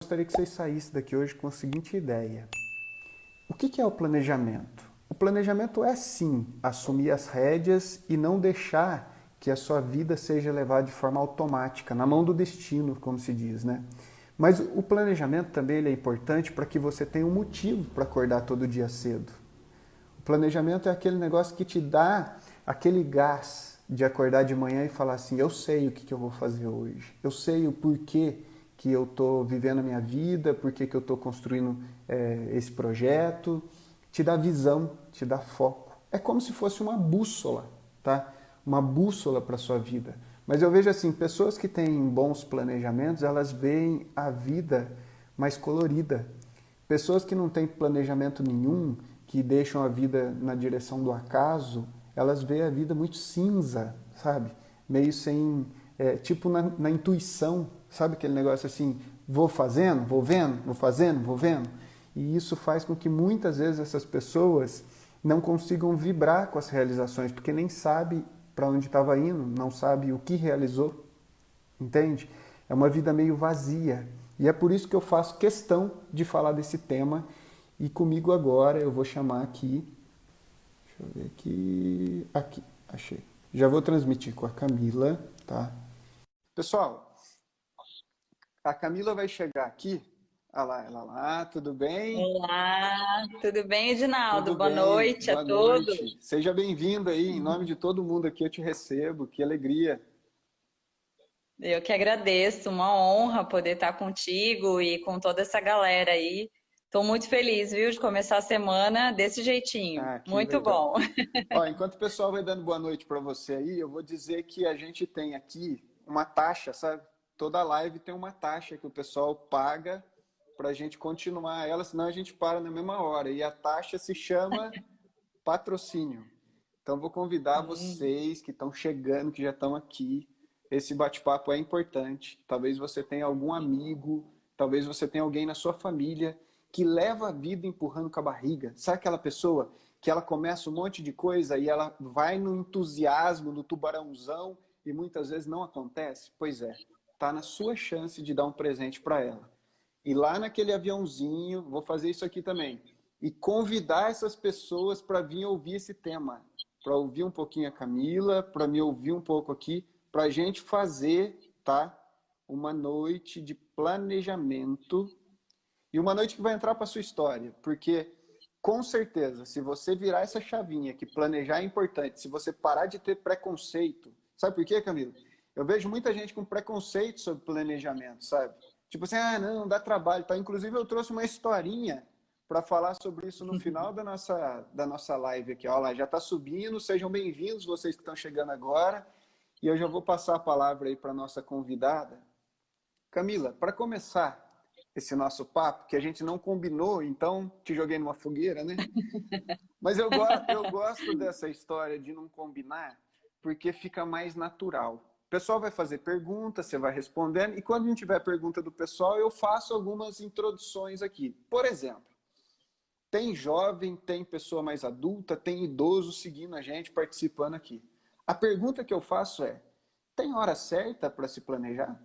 Gostaria que vocês saíssem daqui hoje com a seguinte ideia. O que é o planejamento? O planejamento é sim assumir as rédeas e não deixar que a sua vida seja levada de forma automática, na mão do destino, como se diz, né? Mas o planejamento também ele é importante para que você tenha um motivo para acordar todo dia cedo. O planejamento é aquele negócio que te dá aquele gás de acordar de manhã e falar assim, eu sei o que eu vou fazer hoje, eu sei o porquê que eu estou vivendo a minha vida, porquê que eu estou construindo esse projeto, te dá visão, te dá foco. É como se fosse uma bússola, tá? Uma bússola para a sua vida. Mas eu vejo assim, pessoas que têm bons planejamentos, elas veem a vida mais colorida. Pessoas que não têm planejamento nenhum, que deixam a vida na direção do acaso, elas veem a vida muito cinza, sabe? Meio sem, tipo na intuição, sabe aquele negócio assim, vou fazendo, vou vendo, vou fazendo, vou vendo. E isso faz com que muitas vezes essas pessoas não consigam vibrar com as realizações, porque nem sabe para onde estava indo, não sabe o que realizou, entende? É uma vida meio vazia. E é por isso que eu faço questão de falar desse tema. E comigo agora eu vou chamar aqui, deixa eu ver aqui, achei. Já vou transmitir com a Camila, tá? Pessoal, a Camila vai chegar aqui. Olha lá, ela lá, tudo bem? Olá, tudo bem, Edinaldo? Tudo Boa bem, noite a boa todos. noite. Seja bem-vindo aí, em nome de todo mundo aqui eu te recebo, que alegria. Eu que agradeço, uma honra poder estar contigo e com toda essa galera aí. Estou muito feliz, viu, de começar a semana desse jeitinho. Ah, que Muito legal. bom. Ó, enquanto o pessoal vai dando boa noite para você aí, eu vou dizer que a gente tem aqui uma taxa, sabe? Toda live tem uma taxa que o pessoal paga para a gente continuar ela, senão a gente para na mesma hora. E a taxa se chama patrocínio. Então, vou convidar Hum. vocês que estão chegando, que já estão aqui. Esse bate-papo é importante. Talvez você tenha algum amigo, talvez você tenha alguém na sua família que leva a vida empurrando com a barriga. Sabe aquela pessoa que ela começa um monte de coisa e ela vai no entusiasmo, no tubarãozão e muitas vezes não acontece? Pois é, está na sua chance de dar um presente para ela. E lá naquele aviãozinho, vou fazer isso aqui também, e convidar essas pessoas para vir ouvir esse tema, para ouvir um pouquinho a Camila, para me ouvir um pouco aqui, para a gente fazer, tá? Uma noite de planejamento e uma noite que vai entrar para sua história, porque com certeza, se você virar essa chavinha que planejar é importante, se você parar de ter preconceito, sabe por quê, Camila? Eu vejo muita gente com preconceito sobre planejamento, sabe? Tipo assim, ah, não, dá trabalho, tá? Inclusive eu trouxe uma historinha para falar sobre isso no final da nossa live aqui. Olha lá, já está subindo, sejam bem-vindos vocês que estão chegando agora. E eu já vou passar a palavra aí para nossa convidada. Camila, para começar esse nosso papo, que a gente não combinou, então te joguei numa fogueira, né? Mas eu gosto dessa história de não combinar, porque fica mais natural. O pessoal vai fazer perguntas, você vai respondendo, e quando não tiver pergunta do pessoal, eu faço algumas introduções aqui. Por exemplo, tem jovem, tem pessoa mais adulta, tem idoso seguindo a gente, participando aqui. A pergunta que eu faço é: tem hora certa para se planejar?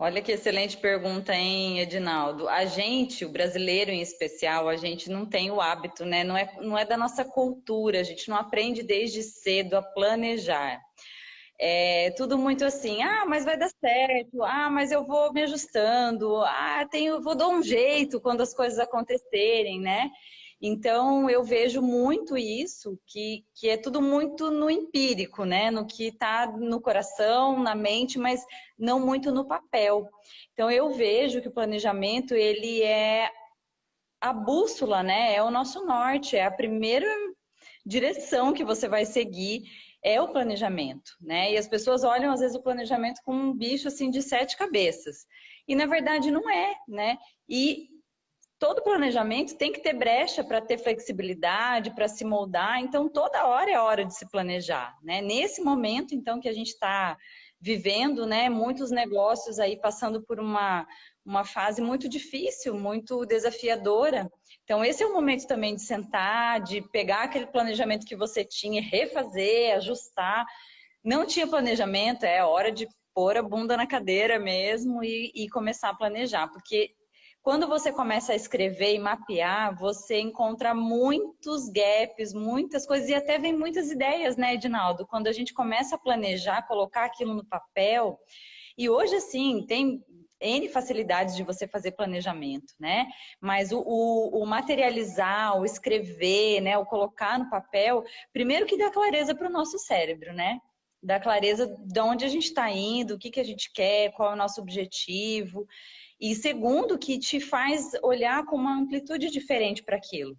Olha que excelente pergunta, hein, Edinaldo? A gente, o brasileiro em especial, a gente não tem o hábito, né? Não é da nossa cultura, a gente não aprende desde cedo a planejar. É tudo muito assim, ah, mas vai dar certo, ah, mas eu vou me ajustando, ah, vou dar um jeito quando as coisas acontecerem, né? Então eu vejo muito isso, que é tudo muito no empírico, né? No que está no coração, na mente, mas não muito no papel. Então eu vejo que o planejamento ele é a bússola, né? É o nosso norte, é a primeira direção que você vai seguir é o planejamento, né? E as pessoas olham às vezes o planejamento como um bicho assim de sete cabeças. E na verdade não é, né? E todo planejamento tem que ter brecha para ter flexibilidade, para se moldar. Então toda hora é hora de se planejar, né? Nesse momento então que a gente está vivendo, né? Muitos negócios aí passando por uma fase muito difícil, muito desafiadora. Então, esse é o momento também de sentar, de pegar aquele planejamento que você tinha, refazer, ajustar. Não tinha planejamento, é hora de pôr a bunda na cadeira mesmo e começar a planejar, porque quando você começa a escrever e mapear, você encontra muitos gaps, muitas coisas e até vem muitas ideias, né, Edinaldo? Quando a gente começa a planejar, colocar aquilo no papel, e hoje, assim, tem N facilidades de você fazer planejamento, né? Mas o materializar, o escrever, né, o colocar no papel, primeiro que dá clareza para o nosso cérebro, né? Dá clareza de onde a gente está indo, o que, que a gente quer, qual é o nosso objetivo. E segundo, que te faz olhar com uma amplitude diferente para aquilo.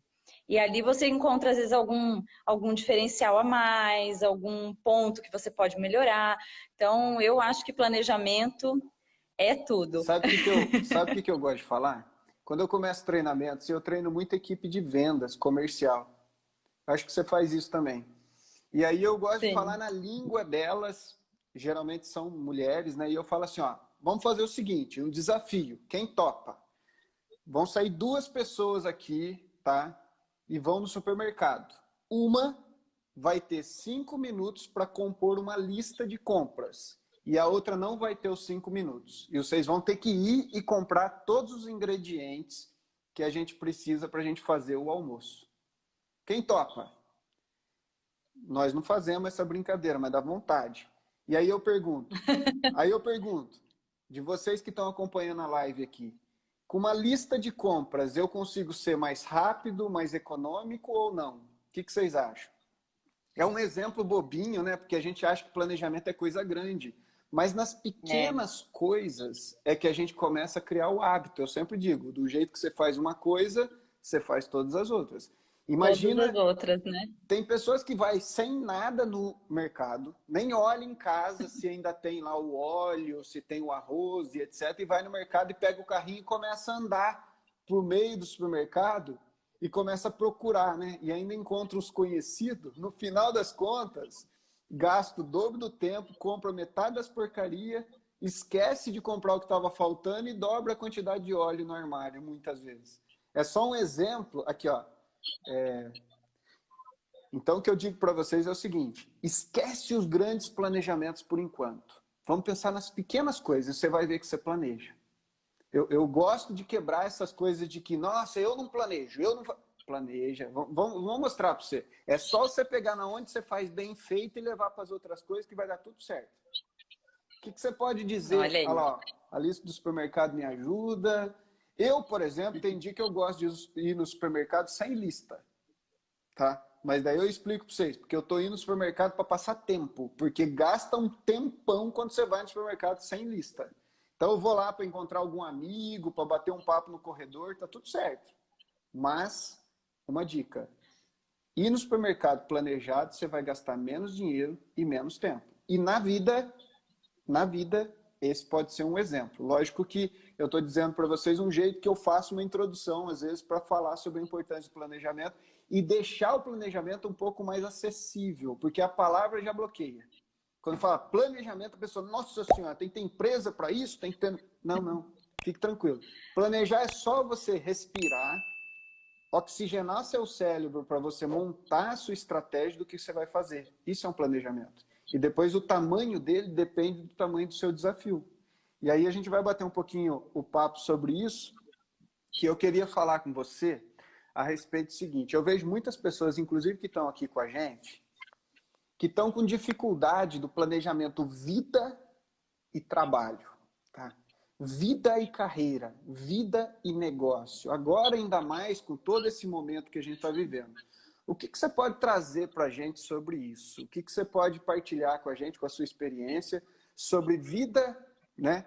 E ali você encontra, às vezes, algum diferencial a mais, algum ponto que você pode melhorar. Então, eu acho que planejamento é tudo. Sabe o que eu gosto de falar? Quando eu começo treinamentos, eu treino muita equipe de vendas comercial. Acho que você faz isso também. E aí eu gosto de falar Sim. na língua delas, geralmente são mulheres, né? E eu falo assim, ó, vamos fazer o seguinte, um desafio. Quem topa? Vão sair duas pessoas aqui, tá? E vão no supermercado. Uma vai ter 5 minutos para compor uma lista de compras. E a outra não vai ter os 5 minutos. E vocês vão ter que ir e comprar todos os ingredientes que a gente precisa para a gente fazer o almoço. Quem topa? Nós não fazemos essa brincadeira, mas dá vontade. E aí eu pergunto, de vocês que estão acompanhando a live aqui, com uma lista de compras, eu consigo ser mais rápido, mais econômico ou não? O que vocês acham? É um exemplo bobinho, né? Porque a gente acha que planejamento é coisa grande. Mas nas É, pequenas coisas é que a gente começa a criar o hábito. Eu sempre digo, do jeito que você faz uma coisa, você faz todas as outras. todas as Imagina, outras, né? tem pessoas que vai sem nada no mercado, nem olha em casa se ainda tem lá o óleo, se tem o arroz e etc. E vai no mercado e pega o carrinho e começa a andar por meio do supermercado e começa a procurar, né? E ainda encontra os conhecidos. No final das contas, gasta o dobro do tempo, compra metade das porcarias, esquece de comprar o que estava faltando e dobra a quantidade de óleo no armário, muitas vezes. É só um exemplo, aqui ó, então, o que eu digo para vocês é o seguinte: esquece os grandes planejamentos por enquanto. Vamos pensar nas pequenas coisas, você vai ver que você planeja. Eu gosto de quebrar essas coisas de que, nossa, eu não planejo, eu não planeja. Vamos mostrar para você. É só você pegar na onde você faz bem feito e levar para as outras coisas que vai dar tudo certo. O que você pode dizer? Olha Olha aí. lá, a lista do supermercado me ajuda. Eu, por exemplo, tem dia que eu gosto de ir no supermercado sem lista. Tá? Mas daí eu explico para vocês, porque eu tô indo no supermercado para passar tempo, porque gasta um tempão quando você vai no supermercado sem lista. Então eu vou lá para encontrar algum amigo, para bater um papo no corredor, tá tudo certo. Mas uma dica: ir no supermercado planejado, você vai gastar menos dinheiro e menos tempo. E na vida, esse pode ser um exemplo. Lógico que eu estou dizendo para vocês um jeito que eu faço uma introdução, às vezes, para falar sobre a importância do planejamento e deixar o planejamento um pouco mais acessível, porque a palavra já bloqueia. Quando fala planejamento, a pessoa, nossa senhora, tem que ter empresa para isso? Tem que ter... Não, não. Fique tranquilo. Planejar é só você respirar, oxigenar seu cérebro para você montar a sua estratégia do que você vai fazer. Isso é um planejamento. E depois o tamanho dele depende do tamanho do seu desafio. E aí a gente vai bater um pouquinho o papo sobre isso, que eu queria falar com você a respeito do seguinte. Eu vejo muitas pessoas, inclusive que estão aqui com a gente, que estão com dificuldade do planejamento vida e trabalho. Tá? Vida e carreira, vida e negócio. Agora, ainda mais com todo esse momento que a gente está vivendo. O que você pode trazer para a gente sobre isso? O que você pode partilhar com a gente, com a sua experiência, sobre vida, né,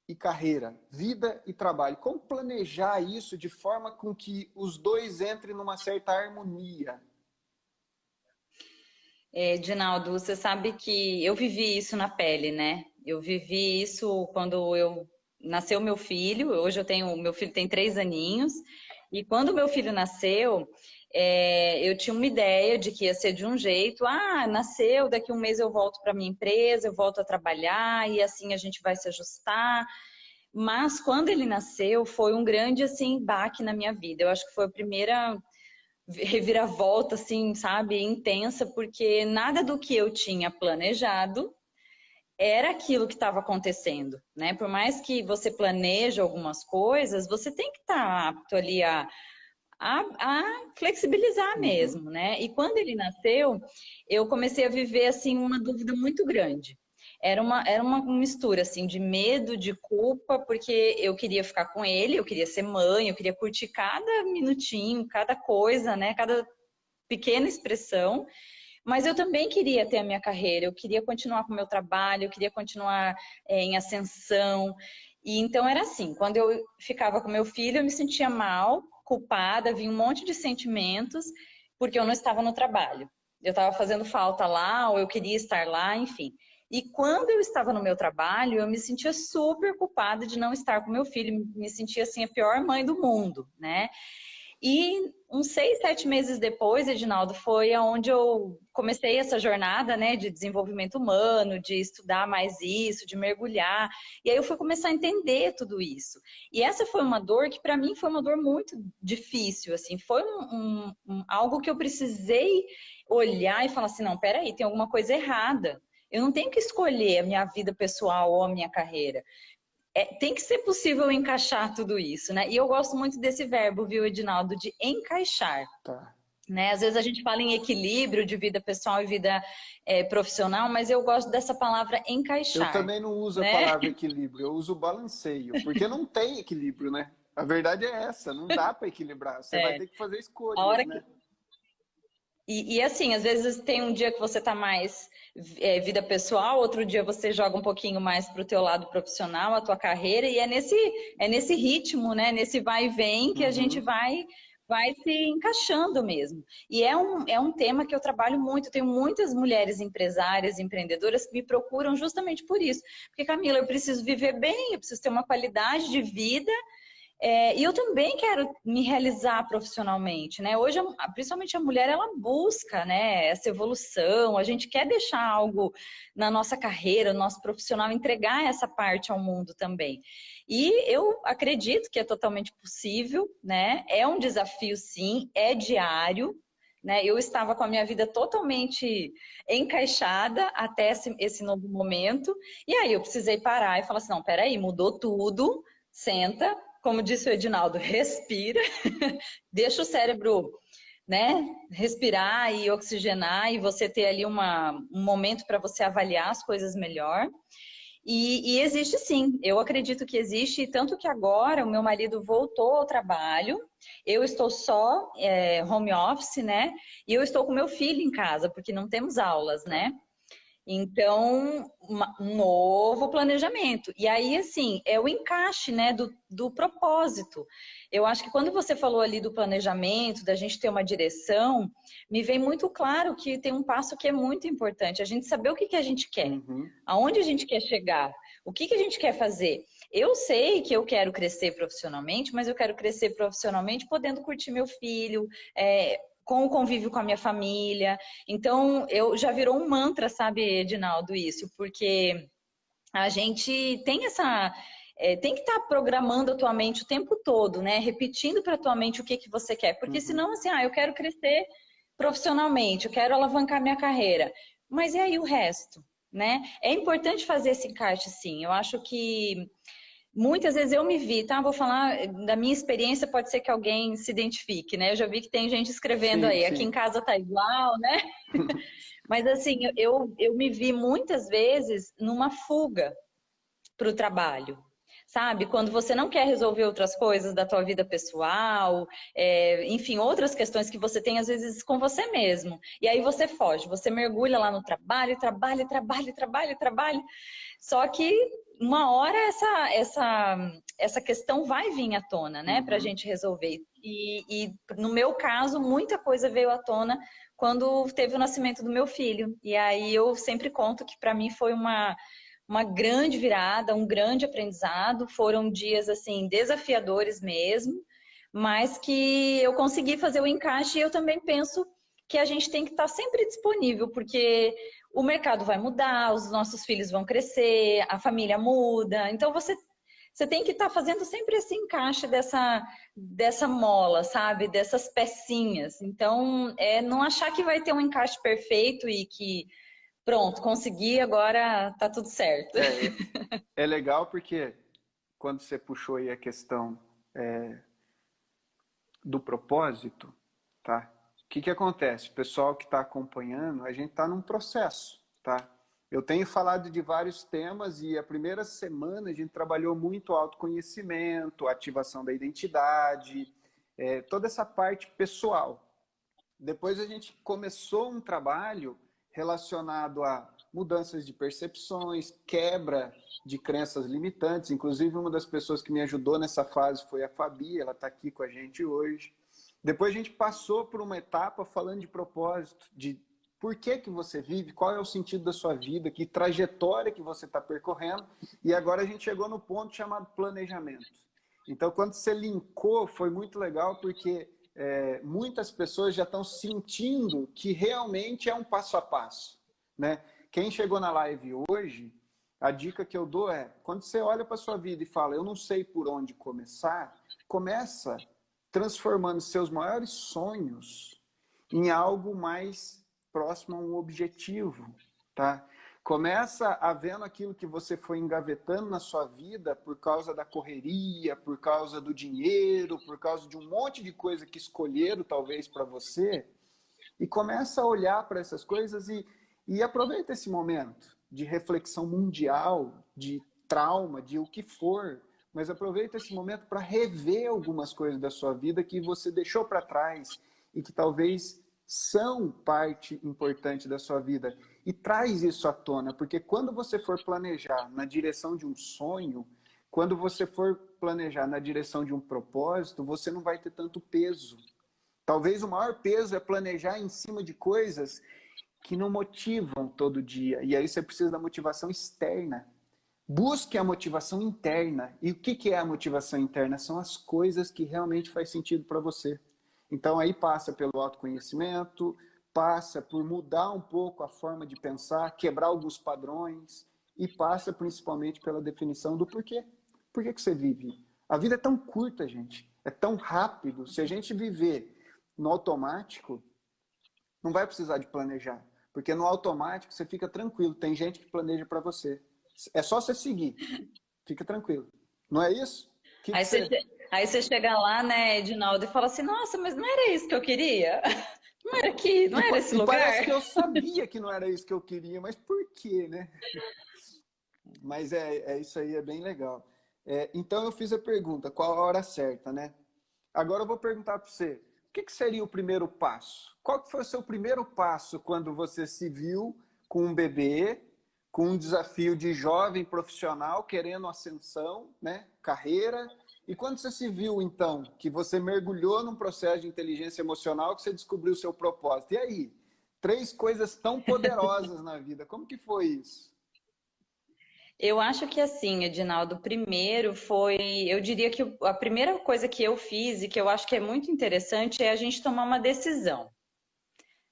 e carreira, vida e trabalho? Como planejar isso de forma com que os dois entrem numa certa harmonia? Dinaldo, você sabe que eu vivi isso na pele, né? Eu vivi isso quando nasceu meu filho. Hoje meu filho tem 3 aninhos. E quando meu filho nasceu, eu tinha uma ideia de que ia ser de um jeito. Ah, nasceu, daqui um mês eu volto para minha empresa, eu volto a trabalhar e assim a gente vai se ajustar. Mas quando ele nasceu, foi um grande assim baque na minha vida. Eu acho que foi a primeira reviravolta, assim, sabe, intensa, porque nada do que eu tinha planejado era aquilo que estava acontecendo, né? Por mais que você planeje algumas coisas, você tem que estar apto ali a flexibilizar Uhum. mesmo, né? E quando ele nasceu, eu comecei a viver, assim, uma dúvida muito grande. Era uma mistura, assim, de medo, de culpa, porque eu queria ficar com ele, eu queria ser mãe, eu queria curtir cada minutinho, cada coisa, né? Cada pequena expressão. Mas eu também queria ter a minha carreira, eu queria continuar com o meu trabalho, eu queria continuar em ascensão. E então era assim, quando eu ficava com meu filho, eu me sentia mal, culpada, vinha um monte de sentimentos, porque eu não estava no trabalho. Eu estava fazendo falta lá, ou eu queria estar lá, enfim. E quando eu estava no meu trabalho, eu me sentia super culpada de não estar com meu filho, me sentia assim a pior mãe do mundo, né? E uns 6, 7 meses depois, Edinaldo, foi onde eu comecei essa jornada, né, de desenvolvimento humano, de estudar mais isso, de mergulhar. E aí eu fui começar a entender tudo isso. E essa foi uma dor que para mim foi uma dor muito difícil, assim, foi algo que eu precisei olhar e falar assim, não, peraí, tem alguma coisa errada. Eu não tenho que escolher a minha vida pessoal ou a minha carreira. Tem que ser possível encaixar tudo isso, né? E eu gosto muito desse verbo, viu, Edinaldo, de encaixar. Tá. Né? Às vezes a gente fala em equilíbrio de vida pessoal e vida profissional, mas eu gosto dessa palavra Eu encaixar, também não uso a né? palavra equilíbrio, eu uso balanceio, porque não tem equilíbrio, né? A verdade é essa, não dá para equilibrar. Você vai É, ter que fazer a escolhas, hora que né? e assim, às vezes tem um dia que você tá mais vida pessoal, outro dia você joga um pouquinho mais para o teu lado profissional, a tua carreira, e é nesse ritmo, né? Nesse vai e vem que a gente Uhum. vai se encaixando mesmo. E é um tema que eu trabalho muito, eu tenho muitas mulheres empresárias, empreendedoras que me procuram justamente por isso. Porque, Camila, eu preciso viver bem, eu preciso ter uma qualidade de vida e eu também quero me realizar profissionalmente, né? Hoje, principalmente a mulher, ela busca, né, essa evolução. A gente quer deixar algo na nossa carreira, no nosso profissional, entregar essa parte ao mundo também. E eu acredito que é totalmente possível, né? É um desafio, sim, é diário. Né? Eu estava com a minha vida totalmente encaixada até esse novo momento, e aí eu precisei parar e falar assim: não, peraí, mudou tudo, senta, como disse o Edinaldo, respira, deixa o cérebro, né, respirar e oxigenar e você ter ali um momento para você avaliar as coisas melhor. E existe sim, eu acredito que existe, tanto que agora o meu marido voltou ao trabalho, eu estou só home office, né? E eu estou com meu filho em casa, porque não temos aulas, Tá. né? Então, um novo planejamento. E aí, assim, é o encaixe, né, do propósito. Eu acho que quando você falou ali do planejamento, da gente ter uma direção, me vem muito claro que tem um passo que é muito importante, a gente saber o que a gente quer, Uhum. aonde a gente quer chegar, o que a gente quer fazer. Eu sei que eu quero crescer profissionalmente, mas eu quero crescer profissionalmente podendo curtir meu filho, com o convívio com a minha família. Então, eu já virou um mantra, sabe, Edinaldo, isso, porque a gente tem tem que estar programando a tua mente o tempo todo, né? Repetindo para a tua mente o que você quer. Porque Uhum. senão, assim, eu quero crescer profissionalmente, eu quero alavancar minha carreira. Mas e aí o resto, né? É importante fazer esse encaixe, sim. Eu acho que muitas vezes eu me vi, tá? Vou falar da minha experiência, pode ser que alguém se identifique, né? Eu já vi que tem gente escrevendo Sim, aí, aqui em sim. casa tá igual, né? Mas assim, eu me vi muitas vezes numa fuga para o trabalho. Sabe? Quando você não quer resolver outras coisas da tua vida pessoal, enfim, outras questões que você tem, às vezes, com você mesmo. E aí você foge, você mergulha lá no trabalho, trabalha, trabalha, trabalha, trabalha. Só que uma hora essa questão vai vir à tona, né, para a Uhum. gente resolver. E no meu caso, muita coisa veio à tona quando teve o nascimento do meu filho. E aí eu sempre conto que para mim foi uma grande virada, um grande aprendizado. Foram dias assim desafiadores mesmo, mas que eu consegui fazer o encaixe e eu também penso que a gente tem que estar sempre disponível, porque o mercado vai mudar, os nossos filhos vão crescer, a família muda. Então você tem que estar fazendo sempre esse encaixe dessa mola, sabe? Dessas pecinhas. Então, não achar que vai ter um encaixe perfeito e que pronto, consegui, agora tá tudo certo. É legal porque quando você puxou aí a questão do propósito, tá? O que acontece? O pessoal que está acompanhando, a gente está num processo, tá? Eu tenho falado de vários temas e a primeira semana a gente trabalhou muito autoconhecimento, ativação da identidade, toda essa parte pessoal. Depois a gente começou um trabalho relacionado a mudanças de percepções, quebra de crenças limitantes. Inclusive, uma das pessoas que me ajudou nessa fase foi a Fabi, ela está aqui com a gente hoje. Depois a gente passou por uma etapa falando de propósito, de por que você vive, qual é o sentido da sua vida, que trajetória que você está percorrendo. E agora a gente chegou no ponto chamado planejamento. Então, quando você linkou, foi muito legal, porque muitas pessoas já estão sentindo que realmente é um passo a passo, né? Quem chegou na live hoje, a dica que eu dou é, quando você olha para a sua vida e fala, eu não sei por onde começar, começa transformando seus maiores sonhos em algo mais próximo a um objetivo, tá? Começa a vendo aquilo que você foi engavetando na sua vida por causa da correria, por causa do dinheiro, por causa de um monte de coisa que escolheram talvez para você, e começa a olhar para essas coisas e aproveita esse momento de reflexão mundial, de trauma, de o que for, mas aproveita esse momento para rever algumas coisas da sua vida que você deixou para trás e que talvez são parte importante da sua vida. E traz isso à tona, porque quando você for planejar na direção de um sonho, quando você for planejar na direção de um propósito, você não vai ter tanto peso. Talvez o maior peso é planejar em cima de coisas que não motivam todo dia. E aí você precisa da motivação externa. Busque a motivação interna. E o que é a motivação interna? São as coisas que realmente faz sentido para você. Então aí passa pelo autoconhecimento, passa por mudar um pouco a forma de pensar, quebrar alguns padrões e passa principalmente pela definição do porquê. Por que você vive? A vida é tão curta, gente. É tão rápido. Se a gente viver no automático, não vai precisar de planejar. Porque no automático você fica tranquilo. Tem gente que planeja para você. É só você seguir. Fica tranquilo. Não é isso? Aí você chega lá, né, Edinaldo, e fala assim, nossa, mas não era isso que eu queria? Não era aqui, não era esse lugar? Parece que eu sabia que não era isso que eu queria, mas por quê, né? Mas isso aí é bem legal. Então eu fiz a pergunta, qual a hora certa, né? Agora eu vou perguntar para você, o que seria o primeiro passo? Qual que foi o seu primeiro passo quando você se viu com um bebê, com um desafio de jovem profissional, querendo ascensão, né? Carreira? E quando você se viu, então, que você mergulhou num processo de inteligência emocional, que você descobriu o seu propósito? E aí? 3 coisas tão poderosas na vida. Como que foi isso? Eu acho que assim, Edinaldo, primeiro foi, eu diria que a primeira coisa que eu fiz e que eu acho que é muito interessante é a gente tomar uma decisão.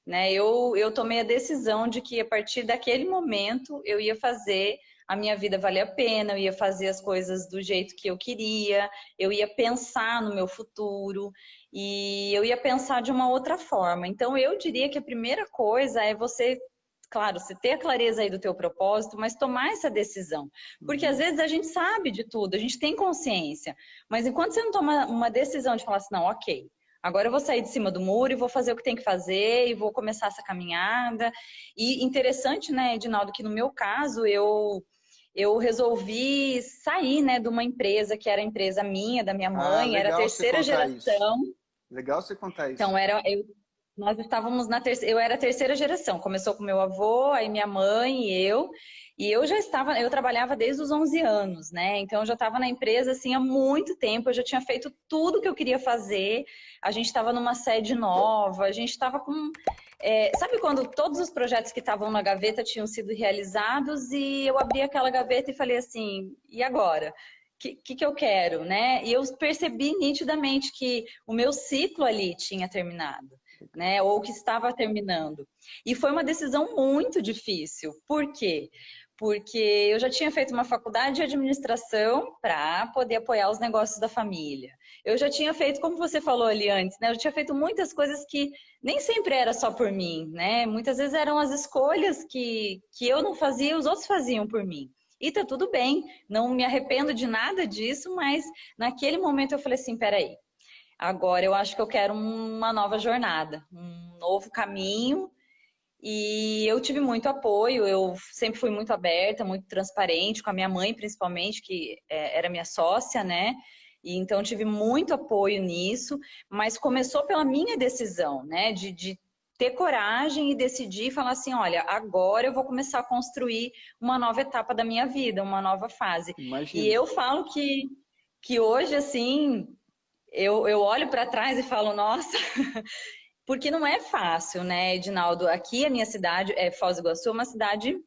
Né? Eu tomei a decisão de que a partir daquele momento eu ia fazer a minha vida valer a pena, eu ia fazer as coisas do jeito que eu queria, eu ia pensar no meu futuro e eu ia pensar de uma outra forma. Então eu diria que a primeira coisa é você, claro, você ter a clareza aí do teu propósito, mas tomar essa decisão. Porque às vezes a gente sabe de tudo, a gente tem consciência, mas enquanto você não toma uma decisão de falar assim, não, ok, agora eu vou sair de cima do muro e vou fazer o que tem que fazer e vou começar essa caminhada. E interessante, né, Edinaldo, que no meu caso eu resolvi sair, né, de uma empresa que era a empresa minha, da minha mãe, era a terceira geração. Legal você contar isso. Então nós estávamos eu era a terceira geração. Começou com meu avô, aí minha mãe e eu eu trabalhava desde os 11 anos, né? Então eu já estava na empresa assim há muito tempo, eu já tinha feito tudo que eu queria fazer. A gente estava numa sede nova, a gente estava com sabe quando todos os projetos que estavam na gaveta tinham sido realizados e eu abri aquela gaveta e falei assim, e agora? Que eu quero, né? E eu percebi nitidamente que o meu ciclo ali tinha terminado, né? Ou que estava terminando. E foi uma decisão muito difícil. Por quê? porque eu já tinha feito uma faculdade de administração para poder apoiar os negócios da família. Eu já tinha feito, como você falou ali antes, né? Eu tinha feito muitas coisas que nem sempre era só por mim, né? Muitas vezes eram as escolhas que eu não fazia, os outros faziam por mim. E tá tudo bem, não me arrependo de nada disso, mas naquele momento eu falei assim, peraí, agora eu acho que eu quero uma nova jornada, um novo caminho. E eu tive muito apoio, eu sempre fui muito aberta, muito transparente, com a minha mãe principalmente, que era minha sócia, né? E então tive muito apoio nisso, mas começou pela minha decisão, né? De ter coragem e decidir falar assim, olha, agora eu vou começar a construir uma nova etapa da minha vida, uma nova fase. E Imagino. eu falo que hoje, assim, eu olho para trás e falo, nossa, porque não é fácil, né, Edinaldo? Aqui a minha cidade, Foz do Iguaçu, é uma cidade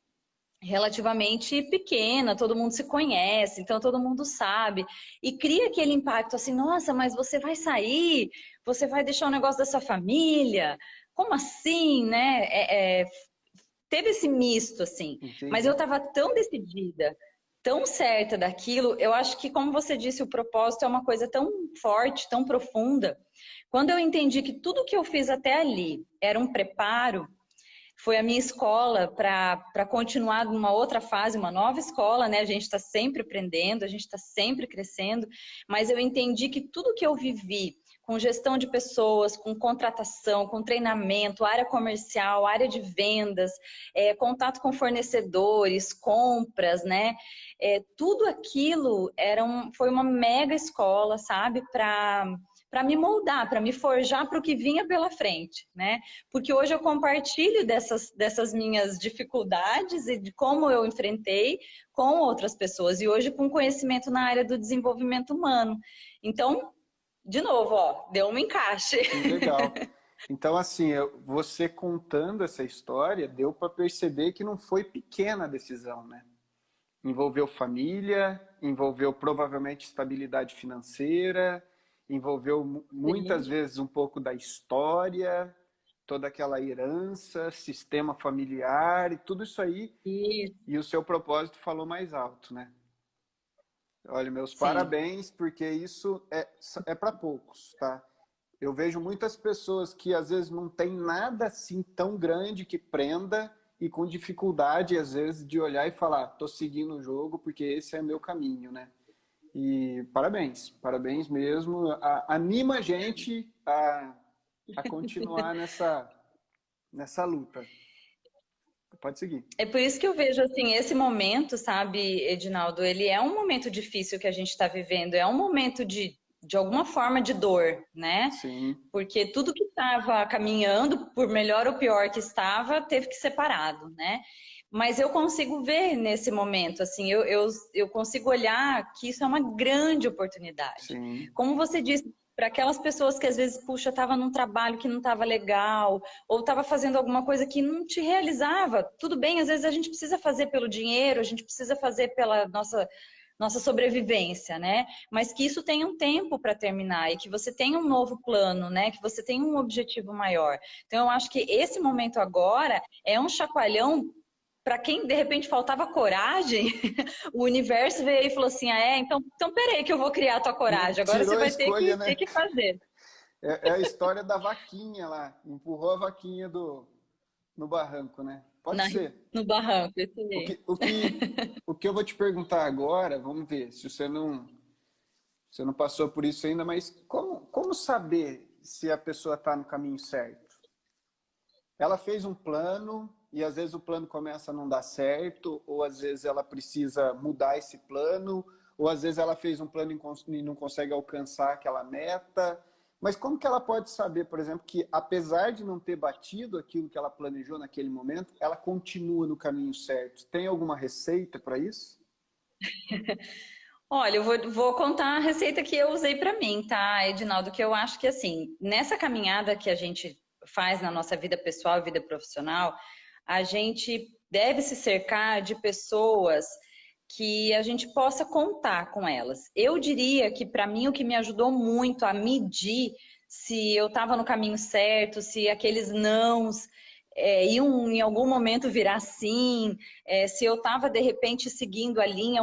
relativamente pequena, todo mundo se conhece, então todo mundo sabe. E cria aquele impacto assim, nossa, mas você vai sair? Você vai deixar o negócio da sua família? Como assim, né? Teve esse misto, assim. Mas eu Entendi. estava tão decidida, tão certa daquilo, eu acho que, como você disse, o propósito é uma coisa tão forte, tão profunda. Quando eu entendi que tudo que eu fiz até ali era um preparo, foi a minha escola para continuar numa outra fase, uma nova escola, né? A gente está sempre aprendendo, a gente está sempre crescendo, mas eu entendi que tudo que eu vivi com gestão de pessoas, com contratação, com treinamento, área comercial, área de vendas, contato com fornecedores, compras, né? Tudo aquilo foi uma mega escola, sabe? Para me moldar, para me forjar para o que vinha pela frente, né? Porque hoje eu compartilho dessas minhas dificuldades e de como eu enfrentei com outras pessoas. E hoje com conhecimento na área do desenvolvimento humano. Então, de novo, ó, deu um encaixe. Que legal. Então, assim, você contando essa história, deu para perceber que não foi pequena a decisão, né? Envolveu família, envolveu provavelmente estabilidade financeira, envolveu muitas Sim. vezes um pouco da história, toda aquela herança, sistema familiar e tudo isso aí. Isso, E o seu propósito falou mais alto, né? Olha, meus sim. parabéns, porque isso é para poucos, tá? Eu vejo muitas pessoas que às vezes não tem nada assim tão grande que prenda e com dificuldade, às vezes, de olhar e falar, tô seguindo o jogo porque esse é meu caminho, né? E parabéns, parabéns mesmo. Anima a gente a continuar nessa luta. Pode seguir. É por isso que eu vejo assim, esse momento, sabe, Edinaldo, ele é um momento difícil que a gente está vivendo, é um momento de alguma forma de dor, né? Sim, Porque tudo que estava caminhando, por melhor ou pior que estava, teve que ser parado, né? Mas eu consigo ver nesse momento, assim, eu consigo olhar que isso é uma grande oportunidade. sim. Como você disse, para aquelas pessoas que às vezes, puxa, estava num trabalho que não estava legal, ou estava fazendo alguma coisa que não te realizava. Tudo bem, às vezes a gente precisa fazer pelo dinheiro, a gente precisa fazer pela nossa sobrevivência, né? Mas que isso tenha um tempo para terminar e que você tenha um novo plano, né? Que você tenha um objetivo maior. Então, eu acho que esse momento agora é um chacoalhão para quem de repente faltava coragem. O universo veio e falou assim: então peraí que eu vou criar a tua coragem. Agora você Tirou a vai ter escolha, ter né? que fazer. É a história da vaquinha lá. Empurrou a vaquinha no barranco, né? Pode Na, ser. no barranco, isso O aí. que, o que, o que eu vou te perguntar agora, vamos ver se você não passou por isso ainda, mas como saber se a pessoa está no caminho certo? Ela fez um plano e às vezes o plano começa a não dar certo, ou às vezes ela precisa mudar esse plano, ou às vezes ela fez um plano e não consegue alcançar aquela meta. Mas como que ela pode saber, por exemplo, que apesar de não ter batido aquilo que ela planejou naquele momento, ela continua no caminho certo? Tem alguma receita para isso? Olha, vou contar a receita que eu usei para mim, tá, Edinaldo? Que eu acho que, assim, nessa caminhada que a gente faz na nossa vida pessoal e vida profissional, a gente deve se cercar de pessoas que a gente possa contar com elas. Eu diria que, para mim, o que me ajudou muito a medir se eu estava no caminho certo, se aqueles nãos em algum momento virar assim, se eu estava de repente seguindo a linha,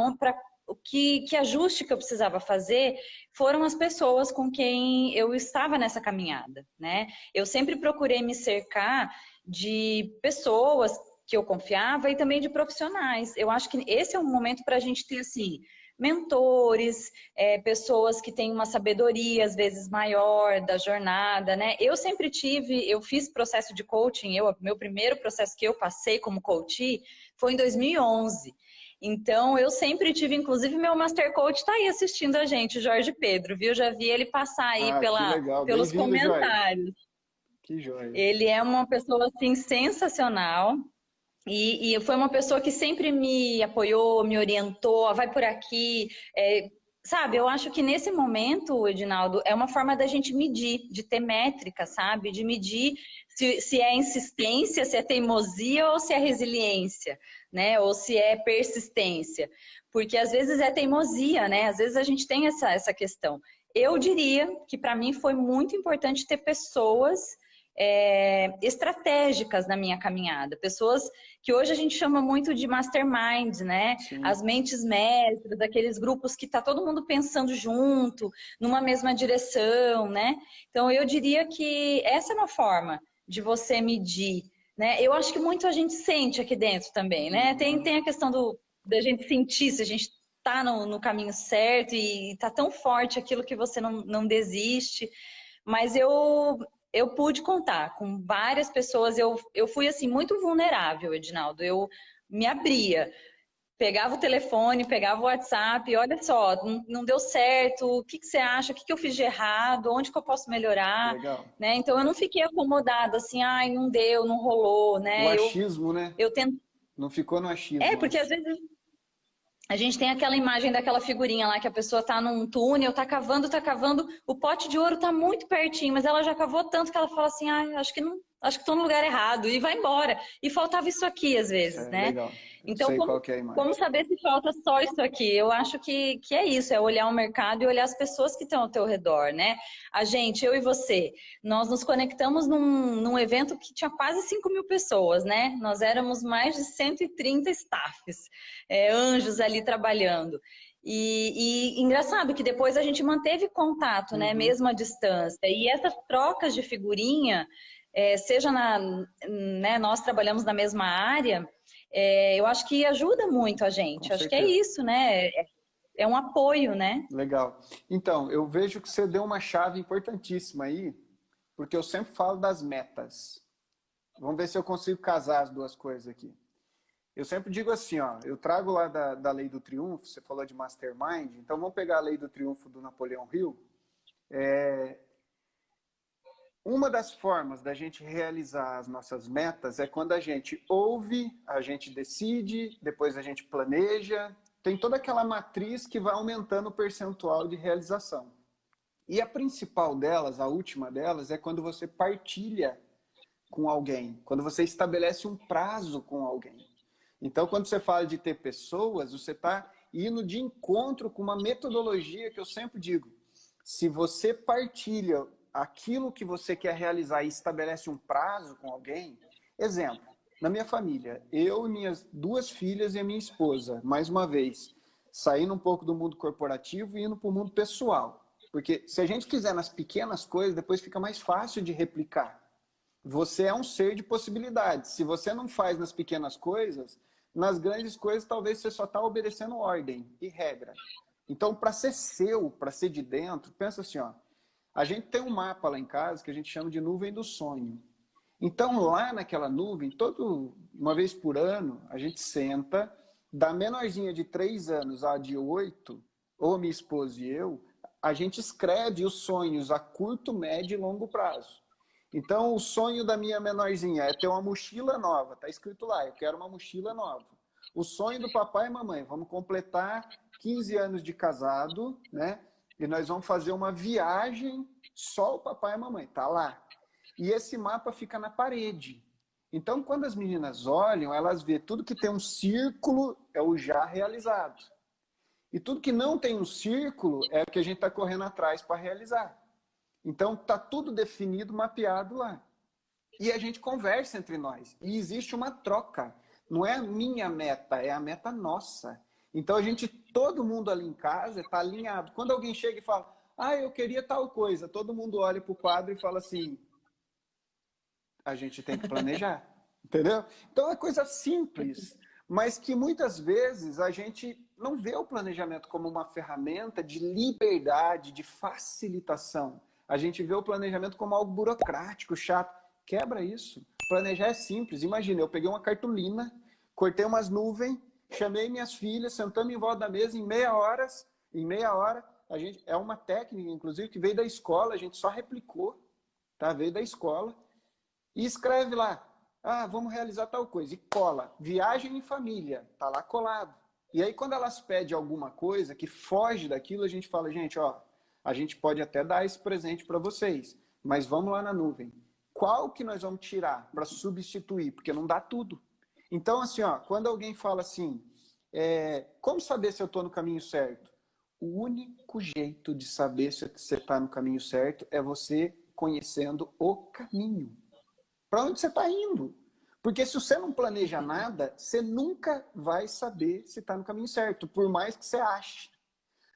que ajuste que eu precisava fazer foram as pessoas com quem eu estava nessa caminhada, né? Eu sempre procurei me cercar de pessoas que eu confiava e também de profissionais. Eu acho que esse é um momento para a gente ter, assim, mentores, pessoas que têm uma sabedoria, às vezes, maior da jornada, né? Eu fiz processo de coaching, meu primeiro processo que eu passei como coach foi em 2011. Então, eu sempre tive, inclusive, meu Master Coach está aí assistindo a gente, o Jorge Pedro, viu? Já vi ele passar aí Ah, que legal. pelos Bem-vindo, Jorge. comentários. Que joia. Ele é uma pessoa, assim, sensacional. E foi uma pessoa que sempre me apoiou, me orientou, vai por aqui. Sabe, eu acho que nesse momento, Edinaldo, é uma forma da gente medir, de ter métrica, sabe? De medir se é insistência, se é teimosia ou se é resiliência, né? Ou se é persistência. Porque às vezes é teimosia, né? Às vezes a gente tem essa questão. Eu diria que para mim foi muito importante ter pessoas estratégicas na minha caminhada, pessoas que hoje a gente chama muito de masterminds, né? Sim. As mentes mestras, aqueles grupos que está todo mundo pensando junto, numa mesma direção, né? Então eu diria que essa é uma forma de você medir, né? Eu acho que muito a gente sente aqui dentro também, né? Tem a questão da gente sentir se a gente está no caminho certo e está tão forte aquilo que você não desiste. Mas eu pude contar com várias pessoas. Eu fui, assim, muito vulnerável, Edinaldo. Eu me abria. Pegava o telefone, pegava o WhatsApp. Olha só, não deu certo. O que você acha? O que eu fiz de errado? Onde que eu posso melhorar? Legal. Né? Então, eu não fiquei acomodada assim. Ai, não deu, não rolou. O Né? achismo, né? Eu tento... Não ficou no achismo, né? Porque às vezes a gente tem aquela imagem daquela figurinha lá que a pessoa tá num túnel, tá cavando, o pote de ouro tá muito pertinho, mas ela já cavou tanto que ela fala assim, acho que tô no lugar errado, e vai embora. E faltava isso aqui às vezes, né? Legal. Eu Então, sei qual que é a imagem. como saber se falta só isso aqui? Eu acho que é isso, é olhar o mercado e olhar as pessoas que estão ao teu redor, né? Eu e você, nós nos conectamos num evento que tinha quase 5.000 pessoas, né? Nós éramos mais de 130 staffs, anjos ali trabalhando. E engraçado que depois a gente manteve contato, né? Mesmo à distância. E essas trocas de figurinha, seja né, nós trabalhamos na mesma área, eu acho que ajuda muito a gente. Com Acho que é certeza. isso, né? É um apoio, né? Legal. Então, eu vejo que você deu uma chave importantíssima aí, porque eu sempre falo das metas. Vamos ver se eu consigo casar as duas coisas aqui. Eu sempre digo assim, ó, eu trago lá da Lei do Triunfo, você falou de Mastermind, então vamos pegar a Lei do Triunfo do Napoleão Hill. Uma das formas da gente realizar as nossas metas é quando a gente ouve, a gente decide, depois a gente planeja, tem toda aquela matriz que vai aumentando o percentual de realização. E a principal delas, a última delas, é quando você partilha com alguém, quando você estabelece um prazo com alguém. Então, quando você fala de ter pessoas, você está indo de encontro com uma metodologia que eu sempre digo. Se você partilha aquilo que você quer realizar e estabelece um prazo com alguém, exemplo, na minha família, eu e minhas 2 filhas e a minha esposa, mais uma vez, saindo um pouco do mundo corporativo e indo para o mundo pessoal. Porque se a gente fizer nas pequenas coisas, depois fica mais fácil de replicar. Você é um ser de possibilidades. Se você não faz nas pequenas coisas, nas grandes coisas talvez você só está obedecendo ordem e regra. Então, para ser seu, para ser de dentro, pensa assim, ó, a gente tem um mapa lá em casa que a gente chama de nuvem do sonho. Então, lá naquela nuvem, uma vez por ano, a gente senta, da menorzinha de 3 anos à de 8, ou minha esposa e eu, a gente escreve os sonhos a curto, médio e longo prazo. Então, o sonho da minha menorzinha é ter uma mochila nova. Está escrito lá, eu quero uma mochila nova. O sonho do papai e mamãe, vamos completar 15 anos de casado, né? E nós vamos fazer uma viagem só o papai e a mamãe. Está lá. E esse mapa fica na parede. Então, quando as meninas olham, elas vê tudo que tem um círculo é o já realizado. E tudo que não tem um círculo é o que a gente está correndo atrás para realizar. Então, está tudo definido, mapeado lá. e a gente conversa entre nós. E existe uma troca. Não é a minha meta, é a meta nossa. Então a gente, todo mundo ali em casa está alinhado. Quando alguém chega e fala, ah, eu queria tal coisa, todo mundo olha para o quadro e fala assim, a gente tem que planejar, entendeu? Então é coisa simples, mas que muitas vezes a gente não vê o planejamento como uma ferramenta de liberdade, de facilitação. A gente vê o planejamento como algo burocrático, chato. Quebra isso. Planejar é simples. Imagina, eu peguei uma cartolina, cortei umas nuvens, chamei minhas filhas, sentamos em volta da mesa em meia hora, a gente, é uma técnica, inclusive, que veio da escola, a gente só replicou, tá? Veio da escola. E escreve lá, ah, vamos realizar tal coisa. E cola, viagem em família, tá lá colado. E aí quando elas pedem alguma coisa que foge daquilo, a gente fala, gente, ó, a gente pode até dar esse presente para vocês, mas vamos lá na nuvem. Qual que nós vamos tirar para substituir? Porque não dá tudo. Então, assim, ó, quando alguém fala assim, como saber se eu estou no caminho certo? O único jeito de saber se você está no caminho certo é você conhecendo o caminho. Para onde você está indo? Porque se você não planeja nada, você nunca vai saber se está no caminho certo, por mais que você ache.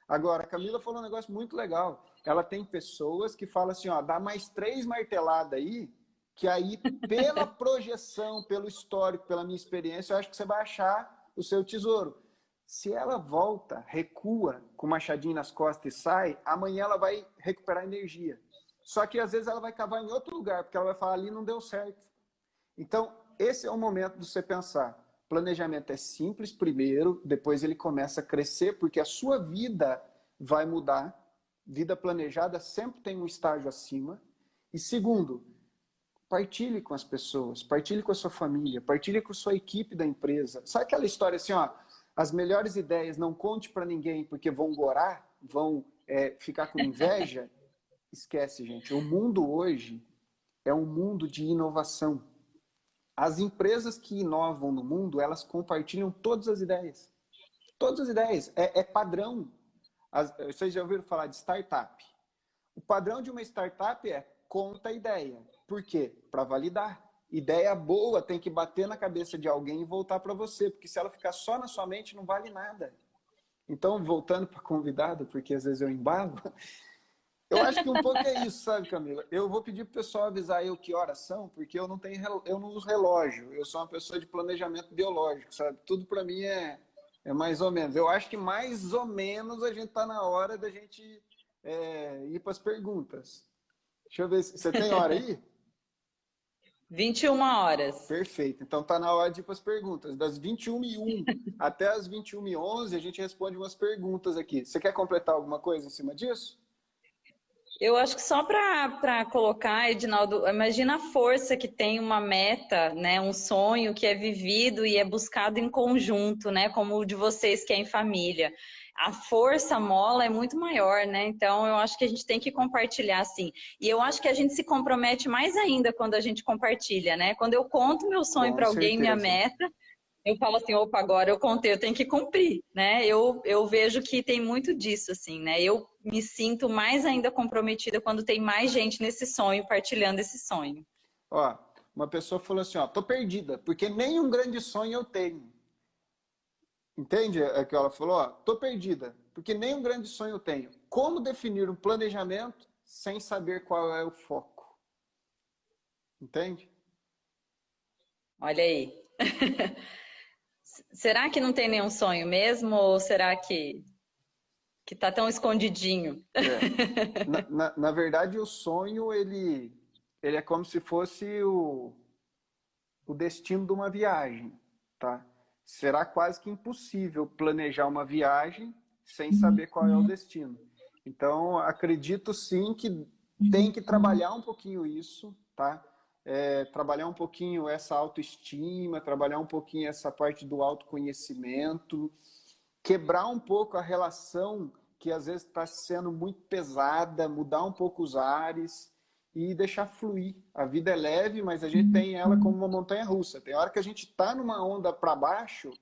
Agora, a Camila falou um negócio muito legal. Ela tem pessoas que falam assim, ó, dá mais 3 marteladas aí, que aí, pela projeção, pelo histórico, pela minha experiência, eu acho que você vai achar o seu tesouro. Se ela volta, recua com o machadinho nas costas e sai, amanhã ela vai recuperar energia. Só que às vezes ela vai cavar em outro lugar, porque ela vai falar ali não deu certo. Então, esse é o momento de você pensar. Planejamento é simples primeiro, depois ele começa a crescer, porque a sua vida vai mudar. Vida planejada sempre tem um estágio acima. E segundo, partilhe com as pessoas, partilhe com a sua família, partilhe com a sua equipe da empresa. Sabe aquela história assim, ó, as melhores ideias não conte para ninguém porque vão gorar, vão ficar com inveja? Esquece, gente. O mundo hoje é um mundo de inovação. As empresas que inovam no mundo, elas compartilham todas as ideias. Todas as ideias. É padrão. Vocês já ouviram falar de startup? O padrão de uma startup é conta a ideia. Por quê? Para validar. Ideia boa tem que bater na cabeça de alguém e voltar para você, porque se ela ficar só na sua mente, não vale nada. Então, voltando para a convidada, porque às vezes eu embalo, eu acho que um pouco é isso, sabe, Camila? Eu vou pedir pro pessoal avisar eu que horas são, porque eu não uso relógio. Eu sou uma pessoa de planejamento biológico, sabe? Tudo para mim é mais ou menos. Eu acho que mais ou menos a gente está na hora da gente ir para as perguntas. Deixa eu ver, você tem hora aí? 21 horas. Perfeito. Então tá na hora de ir para as perguntas. Das 21h01 até as 21h11 a gente responde umas perguntas aqui. Você quer completar alguma coisa em cima disso? Eu acho que só para colocar, Edinaldo, imagina a força que tem uma meta, né, um sonho que é vivido e é buscado em conjunto, né, como o de vocês que é em família. A força, a mola é muito maior, né? Então eu acho que a gente tem que compartilhar, assim. E eu acho que a gente se compromete mais ainda quando a gente compartilha, né? Quando eu conto meu sonho Com para alguém, minha certeza. meta, eu falo assim, opa, agora eu contei, eu tenho que cumprir, né? Eu vejo que tem muito disso, assim, né? Eu me sinto mais ainda comprometida quando tem mais gente nesse sonho, partilhando esse sonho. Ó, uma pessoa falou assim, ó, tô perdida, porque nenhum grande sonho eu tenho. Entende o que ela falou? Ó, tô perdida, porque nenhum grande sonho eu tenho. Como definir um planejamento sem saber qual é o foco? Entende? Olha aí. Será que não tem nenhum sonho mesmo? Ou será que tá tão escondidinho? Na verdade, o sonho, ele é como se fosse o destino de uma viagem, tá? Será quase que impossível planejar uma viagem sem saber qual é o destino. Então, acredito sim que tem que trabalhar um pouquinho isso, tá? Trabalhar um pouquinho essa autoestima, trabalhar um pouquinho essa parte do autoconhecimento, quebrar um pouco a relação que às vezes está sendo muito pesada, mudar um pouco os ares e deixar fluir. A vida é leve, mas a gente tem ela como uma montanha-russa. Tem hora que a gente está numa onda para baixo,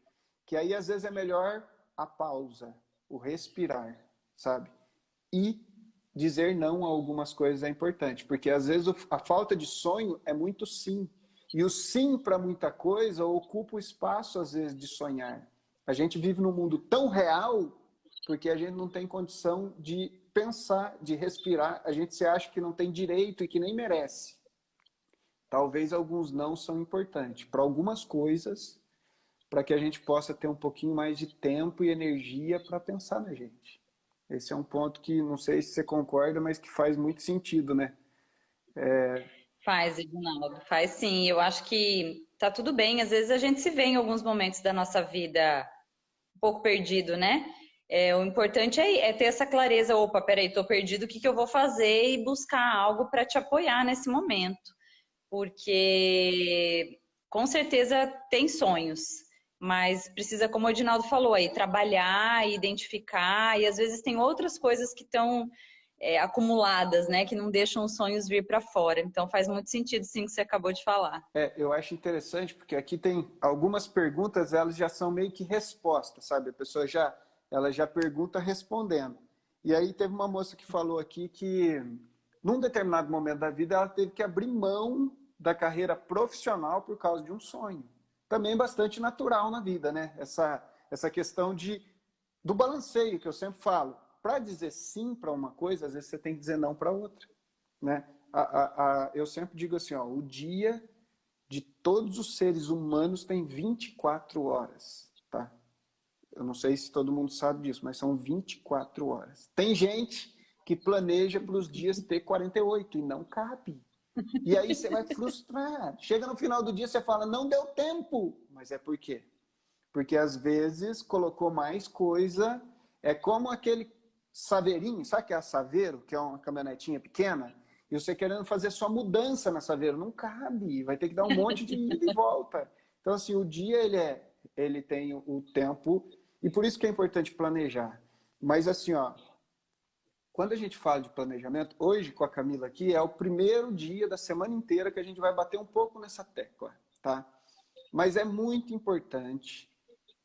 que aí às vezes é melhor a pausa, o respirar, sabe? E dizer não a algumas coisas é importante, porque às vezes a falta de sonho é muito sim. E o sim para muita coisa ocupa o espaço, às vezes, de sonhar. A gente vive num mundo tão real porque a gente não tem condição de pensar, de respirar. A gente se acha que não tem direito e que nem merece. Talvez alguns não são importantes para algumas coisas, para que a gente possa ter um pouquinho mais de tempo e energia para pensar na gente. Esse é um ponto que, não sei se você concorda, mas que faz muito sentido, né? Faz, Edinaldo, faz sim. Eu acho que tá tudo bem. Às vezes a gente se vê em alguns momentos da nossa vida um pouco perdido, né? O importante é ter essa clareza. Opa, peraí, tô perdido, o que que eu vou fazer? E buscar algo para te apoiar nesse momento. Porque com certeza tem sonhos, mas precisa, como o Edinaldo falou aí, trabalhar, identificar, e às vezes tem outras coisas que estão acumuladas, né, que não deixam os sonhos vir para fora. Então faz muito sentido, sim, o que você acabou de falar. Eu acho interessante porque aqui tem algumas perguntas, elas já são meio que respostas, sabe? A pessoa ela já pergunta respondendo. E aí teve uma moça que falou aqui que num determinado momento da vida ela teve que abrir mão da carreira profissional por causa de um sonho. Também bastante natural na vida, né? Essa questão do balanceio que eu sempre falo. Para dizer sim para uma coisa, às vezes você tem que dizer não para outra, né? Eu sempre digo assim, ó, o dia de todos os seres humanos tem 24 horas, tá? Eu não sei se todo mundo sabe disso, mas são 24 horas. Tem gente que planeja para os dias ter 48 e não cabe. E aí você vai frustrar. Chega no final do dia você fala, não deu tempo. Mas é por quê? Porque às vezes colocou mais coisa. É como aquele Saveirinho, sabe que é a Saveiro, que é uma caminhonetinha pequena? E você querendo fazer sua mudança na Saveiro, não cabe, vai ter que dar um monte de ida e volta. Então, assim, o dia ele tem o tempo, e por isso que é importante planejar. Mas, assim, ó, quando a gente fala de planejamento, hoje com a Camila aqui, é o primeiro dia da semana inteira que a gente vai bater um pouco nessa tecla, tá? Mas é muito importante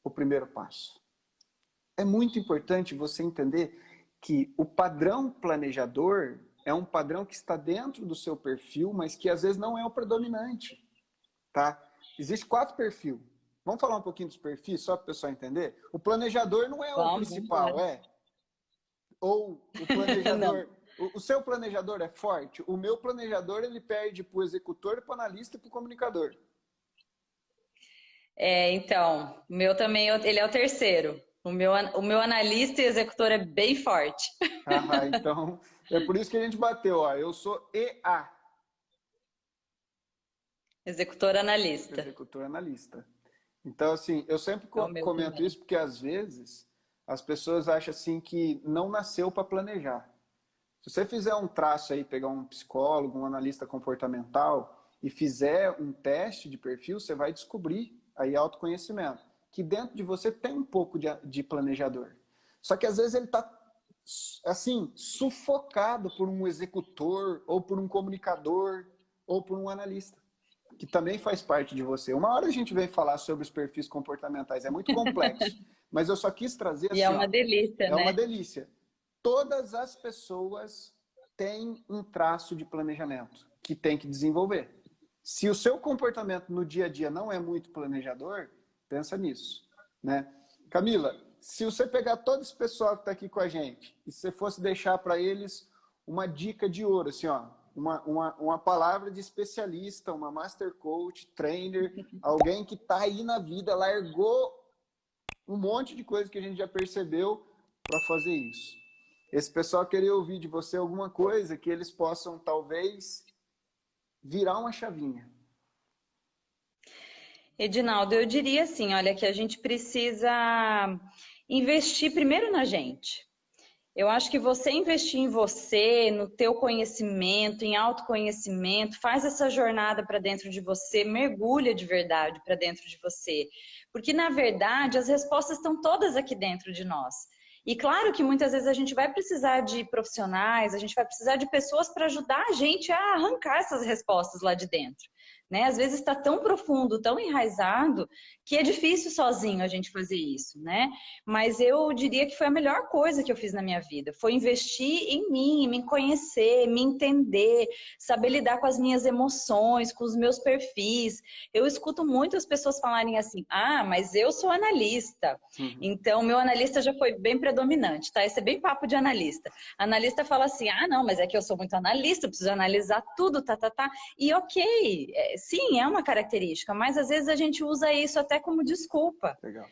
o primeiro passo. É muito importante você entender que o padrão planejador é um padrão que está dentro do seu perfil, mas que às vezes não é o predominante, tá? Existem 4 perfis. Vamos falar um pouquinho dos perfis, só para o pessoal entender? O planejador não é o principal, Ou o planejador... o seu planejador é forte? O meu planejador, ele perde para o executor, para o analista e para o comunicador. Então, o meu também, ele é o terceiro. O meu analista e executor é bem forte. Então, é por isso que a gente bateu, ó. Eu sou EA. Executor analista. Executor analista. Então, assim, eu sempre comento também isso porque, às vezes, as pessoas acham assim que não nasceu para planejar. Se você fizer um traço aí, pegar um psicólogo, um analista comportamental e fizer um teste de perfil, você vai descobrir aí autoconhecimento, que dentro de você tem um pouco de planejador. Só que, às vezes, ele está, assim, sufocado por um executor, ou por um comunicador, ou por um analista, que também faz parte de você. Uma hora a gente vem falar sobre os perfis comportamentais, é muito complexo, mas eu só quis trazer assim, e é uma delícia, né? É uma delícia. Todas as pessoas têm um traço de planejamento que tem que desenvolver. Se o seu comportamento no dia a dia não é muito planejador, pensa nisso, né? Camila, se você pegar todo esse pessoal que está aqui com a gente e se você fosse deixar para eles uma dica de ouro, assim, ó, uma palavra de especialista, uma master coach, trainer, alguém que está aí na vida, largou um monte de coisa que a gente já percebeu para fazer isso. Esse pessoal queria ouvir de você alguma coisa que eles possam, talvez, virar uma chavinha. Edinaldo, eu diria assim, olha, que a gente precisa investir primeiro na gente. Eu acho que você investir em você, no teu conhecimento, em autoconhecimento, faz essa jornada para dentro de você, mergulha de verdade para dentro de você. Porque, na verdade, as respostas estão todas aqui dentro de nós. E claro que muitas vezes a gente vai precisar de profissionais, a gente vai precisar de pessoas para ajudar a gente a arrancar essas respostas lá de dentro. né? Às vezes está tão profundo, tão enraizado, que é difícil sozinho a gente fazer isso, né? Mas eu diria que foi a melhor coisa que eu fiz na minha vida. Foi investir em mim, em me conhecer, me entender, saber lidar com as minhas emoções, com os meus perfis. Eu escuto muitas pessoas falarem assim, ah, mas eu sou analista. Então, meu analista já foi bem predominante, tá? Esse é bem papo de analista. Analista fala assim, ah, não, mas é que eu sou muito analista, eu preciso analisar tudo, tá. E ok, sim, é uma característica, mas às vezes a gente usa isso até como desculpa. Legal.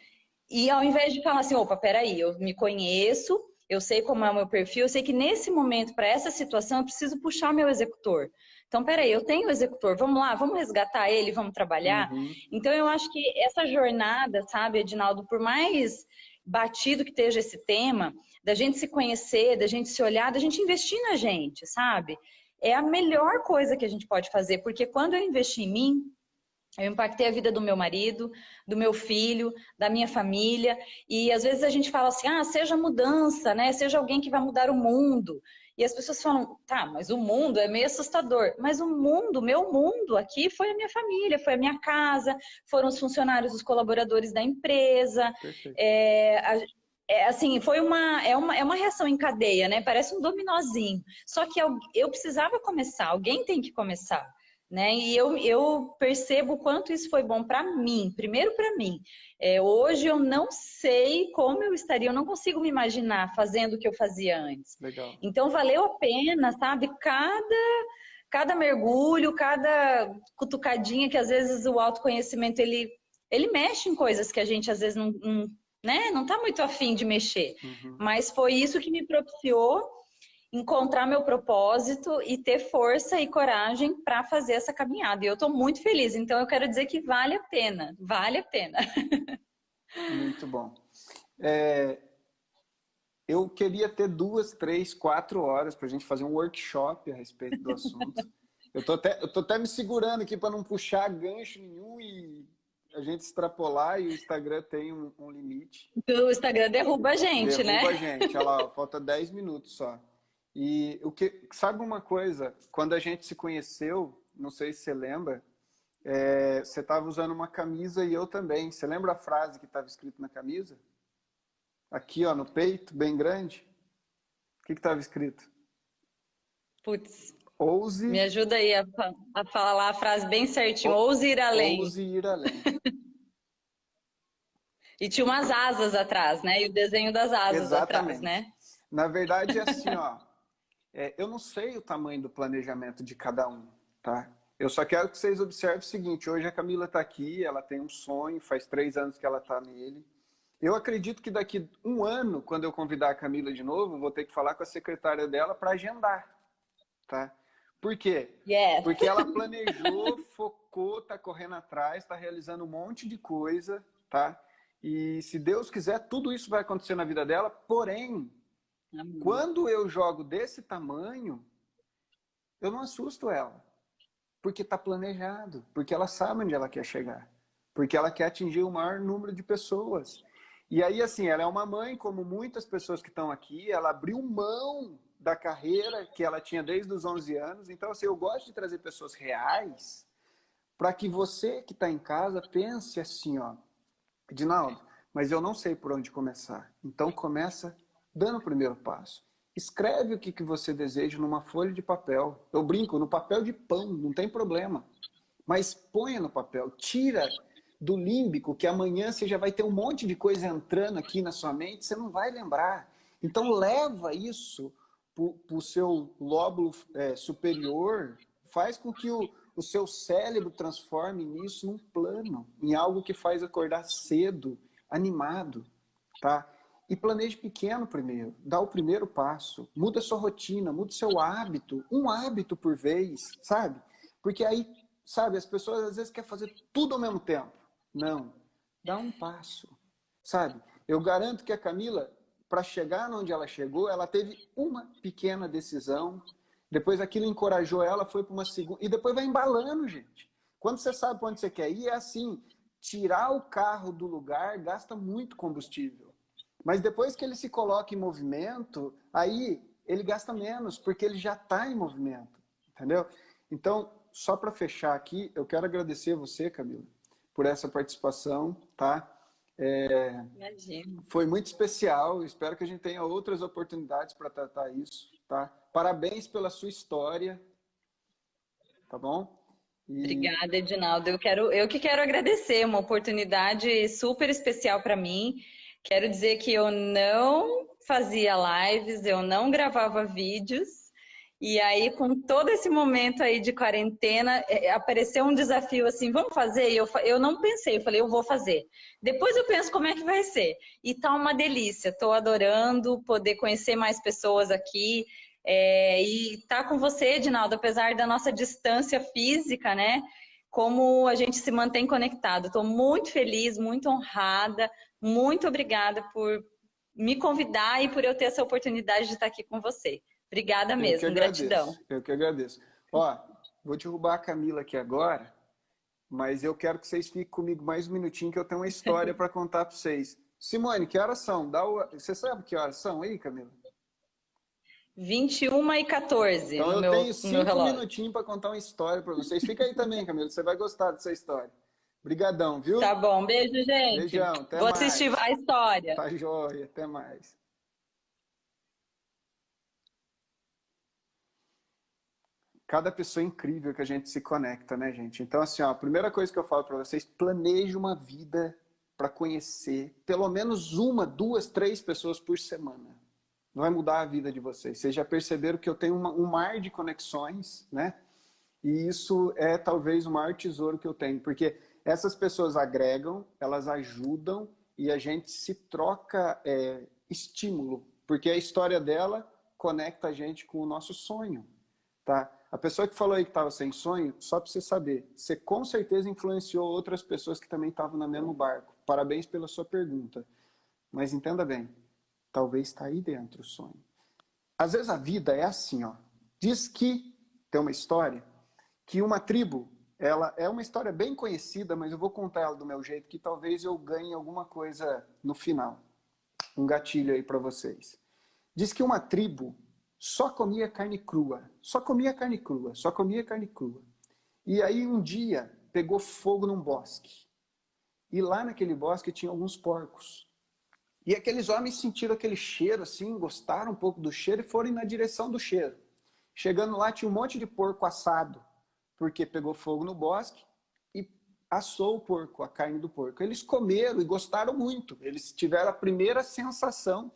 E ao invés de falar assim, opa, peraí, eu me conheço, eu sei como é o meu perfil, eu sei que nesse momento, para essa situação, eu preciso puxar meu executor. Então, peraí, eu tenho o executor, vamos lá, vamos resgatar ele, vamos trabalhar. Então, eu acho que essa jornada, sabe, Edinaldo, por mais batido que esteja esse tema, da gente se conhecer, da gente se olhar, da gente investir na gente, sabe? É a melhor coisa que a gente pode fazer, porque quando eu investi em mim, eu impactei a vida do meu marido, do meu filho, da minha família. E às vezes a gente fala assim, ah, seja mudança, né? Seja alguém que vai mudar o mundo. E as pessoas falam, tá, mas o mundo é meio assustador. Mas o mundo, meu mundo aqui foi a minha família, foi a minha casa, foram os funcionários, os colaboradores da empresa. Assim, é uma reação em cadeia, né? Parece um dominozinho. Só que eu precisava começar, alguém tem que começar. Né? E eu percebo o quanto isso foi bom para mim, primeiro para mim. Hoje eu não sei como eu estaria, eu não consigo me imaginar fazendo o que eu fazia antes. Legal. Então valeu a pena, sabe? Cada mergulho, cada cutucadinha, que às vezes o autoconhecimento ele mexe em coisas que a gente às vezes não tá muito afim de mexer. Mas foi isso que me propiciou encontrar meu propósito e ter força e coragem para fazer essa caminhada. E eu estou muito feliz. Então, eu quero dizer que vale a pena. Vale a pena. Muito bom. Eu queria ter 2, 3, 4 horas para a gente fazer um workshop a respeito do assunto. Eu tô até me segurando aqui para não puxar gancho nenhum e a gente extrapolar, e o Instagram tem um limite. O Instagram derruba a gente, né? Derruba a gente. Olha lá, falta 10 minutos só. E sabe uma coisa? Quando a gente se conheceu, não sei se você lembra, você estava usando uma camisa e eu também. Você lembra a frase que estava escrito na camisa? Aqui, ó, no peito, bem grande. O que estava escrito? Putz. Ouse... Me ajuda aí a falar a frase bem certinho. Ouse ir além. Ouse ir além. E tinha umas asas atrás, né? E o desenho das asas atrás, né? Na verdade, é assim, ó. Eu não sei o tamanho do planejamento de cada um, tá? Eu só quero que vocês observem o seguinte. Hoje a Camila está aqui, ela tem um sonho, faz 3 anos que ela está nele. Eu acredito que daqui 1 ano, quando eu convidar a Camila de novo, vou ter que falar com a secretária dela para agendar, tá? Por quê? Yes. Porque ela planejou, focou, está correndo atrás, está realizando um monte de coisa, tá? E se Deus quiser, tudo isso vai acontecer na vida dela. Porém, quando eu jogo desse tamanho, eu não assusto ela. Porque está planejado. Porque ela sabe onde ela quer chegar. Porque ela quer atingir o maior número de pessoas. E aí, assim, ela é uma mãe, como muitas pessoas que estão aqui. Ela abriu mão da carreira que ela tinha desde os 11 anos. Então, assim, eu gosto de trazer pessoas reais para que você que está em casa pense assim, ó, Edinaldo, mas eu não sei por onde começar. Então, começa dando o primeiro passo. Escreve o que você deseja numa folha de papel. Eu brinco, no papel de pão, não tem problema. Mas ponha no papel, tira do límbico, que amanhã você já vai ter um monte de coisa entrando aqui na sua mente, você não vai lembrar. Então leva isso para o seu lóbulo superior, faz com que o seu cérebro transforme nisso num plano, em algo que faz acordar cedo, animado, tá? E planeje pequeno primeiro, dá o primeiro passo, muda a sua rotina, muda o seu hábito, um hábito por vez, sabe? Porque aí, sabe, as pessoas às vezes querem fazer tudo ao mesmo tempo. Não, dá um passo, sabe? Eu garanto que a Camila, para chegar onde ela chegou, ela teve uma pequena decisão, depois aquilo encorajou ela, foi para uma segunda, e depois vai embalando, gente. Quando você sabe para onde você quer ir, é assim, tirar o carro do lugar gasta muito combustível. Mas depois que ele se coloca em movimento, aí ele gasta menos, porque ele já está em movimento, entendeu? Então, só para fechar aqui, eu quero agradecer você, Camila, por essa participação, tá? Imagina. Foi muito especial, espero que a gente tenha outras oportunidades para tratar isso, tá? Parabéns pela sua história, tá bom? E Obrigada, Edinaldo. Eu que quero agradecer, uma oportunidade super especial para mim. Quero dizer que eu não fazia lives, eu não gravava vídeos. E aí, com todo esse momento aí de quarentena, apareceu um desafio assim, vamos fazer? E eu não pensei, eu falei, eu vou fazer. Depois eu penso como é que vai ser. E tá uma delícia, estou adorando poder conhecer mais pessoas aqui. E estar com você, Edinaldo, apesar da nossa distância física, né? Como a gente se mantém conectado. Estou muito feliz, muito honrada. Muito obrigada por me convidar e por eu ter essa oportunidade de estar aqui com você. Obrigada eu que mesmo, gratidão. agradeço, eu que agradeço. Ó, vou derrubar a Camila aqui agora, mas eu quero que vocês fiquem comigo mais um minutinho, que eu tenho uma história para contar para vocês. Simone, que horas são? Você sabe que horas são aí, Camila? 21h14 Então no eu meu, tenho no meu cinco relógio. minutinhos para contar uma história para vocês. Fica aí também, Camila, você vai gostar dessa história. Obrigadão, Tá viu? bom, beijo, gente. Beijão, até Vou assistir mais. a história. Tá joia, até mais. Cada pessoa é incrível que a gente se conecta, né, gente? Então, assim, ó, a primeira coisa que eu falo para vocês, planeje uma vida para conhecer pelo menos uma, duas, três pessoas por semana. Vai mudar a vida de vocês. Vocês já perceberam que eu tenho um mar de conexões, né? E isso é talvez o maior tesouro que eu tenho, porque essas pessoas agregam, elas ajudam e a gente se troca estímulo, porque a história dela conecta a gente com o nosso sonho, tá? A pessoa que falou aí que estava sem sonho, só para você saber, você com certeza influenciou outras pessoas que também estavam no mesmo barco. Parabéns pela sua pergunta. Mas entenda bem, talvez está aí dentro o sonho. Às vezes a vida é assim, ó. Diz que, tem uma história, que uma tribo, ela é uma história bem conhecida, mas eu vou contar ela do meu jeito, que talvez eu ganhe alguma coisa no final. Um gatilho aí para vocês. Diz que uma tribo só comia carne crua, só comia carne crua, só comia carne crua. E aí um dia pegou fogo num bosque. E lá naquele bosque tinha alguns porcos. E aqueles homens sentiram aquele cheiro assim, gostaram um pouco do cheiro e foram na direção do cheiro. Chegando lá tinha um monte de porco assado, porque pegou fogo no bosque e assou o porco, a carne do porco. Eles comeram e gostaram muito. Eles tiveram a primeira sensação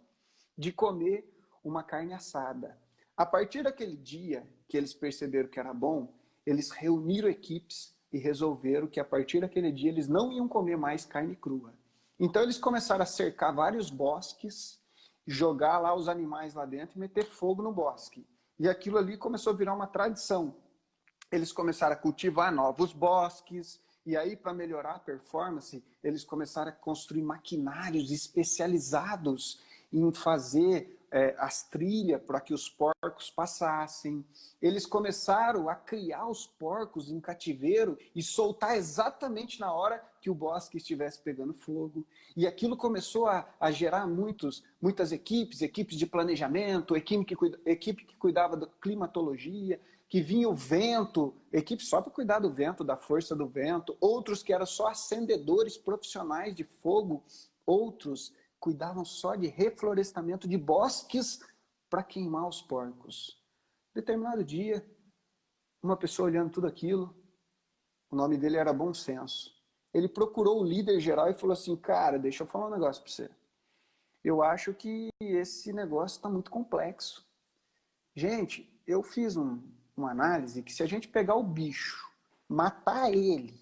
de comer uma carne assada. A partir daquele dia que eles perceberam que era bom, eles reuniram equipes e resolveram que a partir daquele dia eles não iam comer mais carne crua. Então eles começaram a cercar vários bosques, jogar lá os animais lá dentro e meter fogo no bosque. E aquilo ali começou a virar uma tradição. Eles começaram a cultivar novos bosques, e aí, para melhorar a performance, eles começaram a construir maquinários especializados em fazer as trilhas para que os porcos passassem. Eles começaram a criar os porcos em cativeiro e soltar exatamente na hora que o bosque estivesse pegando fogo. E aquilo começou a gerar muitas equipes de planejamento, equipe que cuidava da climatologia, que vinha o vento, equipe só para cuidar do vento, da força do vento, outros que eram só acendedores profissionais de fogo, outros cuidavam só de reflorestamento de bosques para queimar os porcos. Determinado dia, uma pessoa olhando tudo aquilo, o nome dele era Bom Senso. Ele procurou o líder geral e falou assim, cara, deixa eu falar um negócio para você. Eu acho que esse negócio está muito complexo. Gente, eu fiz uma análise que se a gente pegar o bicho, matar ele,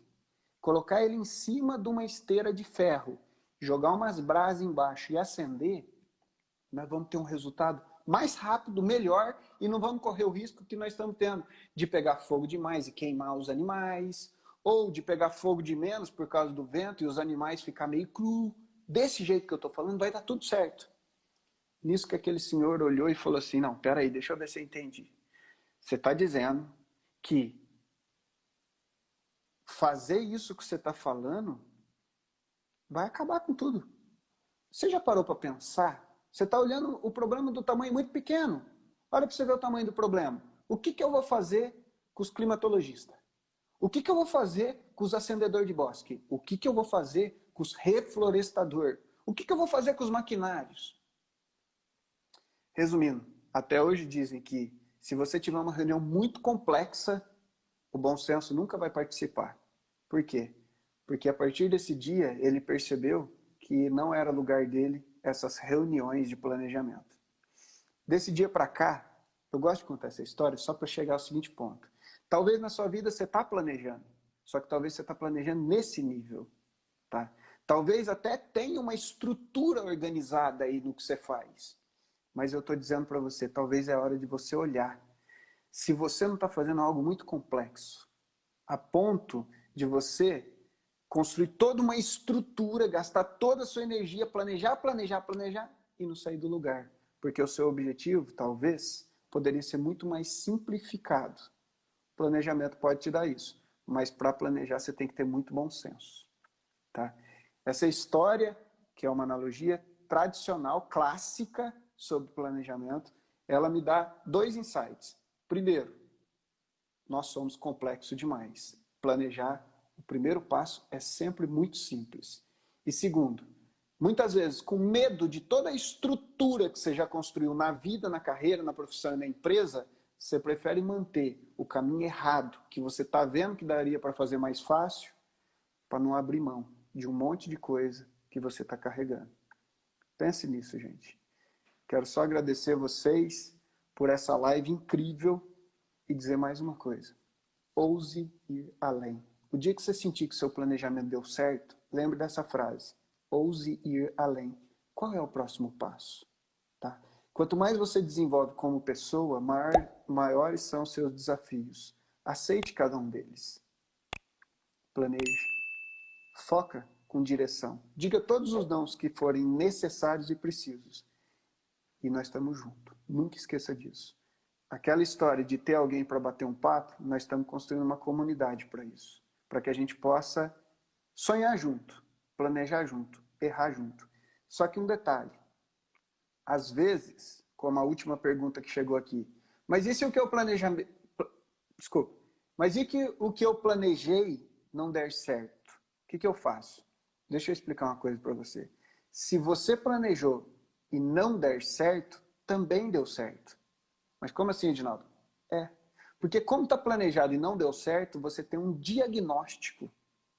colocar ele em cima de uma esteira de ferro, jogar umas brasas embaixo e acender, nós vamos ter um resultado mais rápido, melhor, e não vamos correr o risco que nós estamos tendo de pegar fogo demais e queimar os animais, ou de pegar fogo de menos por causa do vento e os animais ficar meio cru. Desse jeito que eu estou falando, vai dar tudo certo. Nisso que aquele senhor olhou e falou assim, não, peraí, deixa eu ver se eu entendi. Você está dizendo que fazer isso que você está falando vai acabar com tudo. Você já parou para pensar? Você está olhando o problema do tamanho muito pequeno. Olha para você ver o tamanho do problema. O que eu vou fazer com os climatologistas? O que eu vou fazer com os acendedores de bosque? O que eu vou fazer com os reflorestadores? O que eu vou fazer com os maquinários? Resumindo, até hoje dizem que se você tiver uma reunião muito complexa, o bom senso nunca vai participar. Por quê? Porque a partir desse dia ele percebeu que não era lugar dele essas reuniões de planejamento. Desse dia para cá, eu gosto de contar essa história só para chegar ao seguinte ponto. Talvez na sua vida você está planejando, só que talvez você está planejando nesse nível. Tá? Talvez até tenha uma estrutura organizada aí no que você faz. Mas eu estou dizendo para você, talvez é hora de você olhar. Se você não está fazendo algo muito complexo, a ponto de você construir toda uma estrutura, gastar toda a sua energia, planejar e não sair do lugar. Porque o seu objetivo, talvez, poderia ser muito mais simplificado. O planejamento pode te dar isso, mas para planejar você tem que ter muito bom senso. Tá? Essa história, que é uma analogia tradicional, clássica, sobre planejamento, ela me dá 2 insights. Primeiro, nós somos complexos demais. Planejar, o primeiro passo é sempre muito simples. E segundo, muitas vezes, com medo de toda a estrutura que você já construiu na vida, na carreira, na profissão e na empresa, você prefere manter o caminho errado, que você está vendo que daria para fazer mais fácil, para não abrir mão de um monte de coisa que você está carregando. Pense nisso, gente. Quero só agradecer vocês por essa live incrível e dizer mais uma coisa. Ouse ir além. O dia que você sentir que seu planejamento deu certo, lembre dessa frase. Ouse ir além. Qual é o próximo passo? Tá? Quanto mais você desenvolve como pessoa, maiores são os seus desafios. Aceite cada um deles. Planeje. Foca com direção. Diga todos os nãos que forem necessários e precisos. E nós estamos juntos. Nunca esqueça disso. Aquela história de ter alguém para bater um papo, nós estamos construindo uma comunidade para isso. Para que a gente possa sonhar junto, planejar junto, errar junto. Só que um detalhe. Às vezes, como a última pergunta que chegou aqui, mas e se o que eu planejei... Desculpa. Mas e que o que eu planejei não der certo? O que eu faço? Deixa eu explicar uma coisa para você. Se você planejou e não der certo, também deu certo. Mas como assim, Edinaldo? Porque como está planejado e não deu certo, você tem um diagnóstico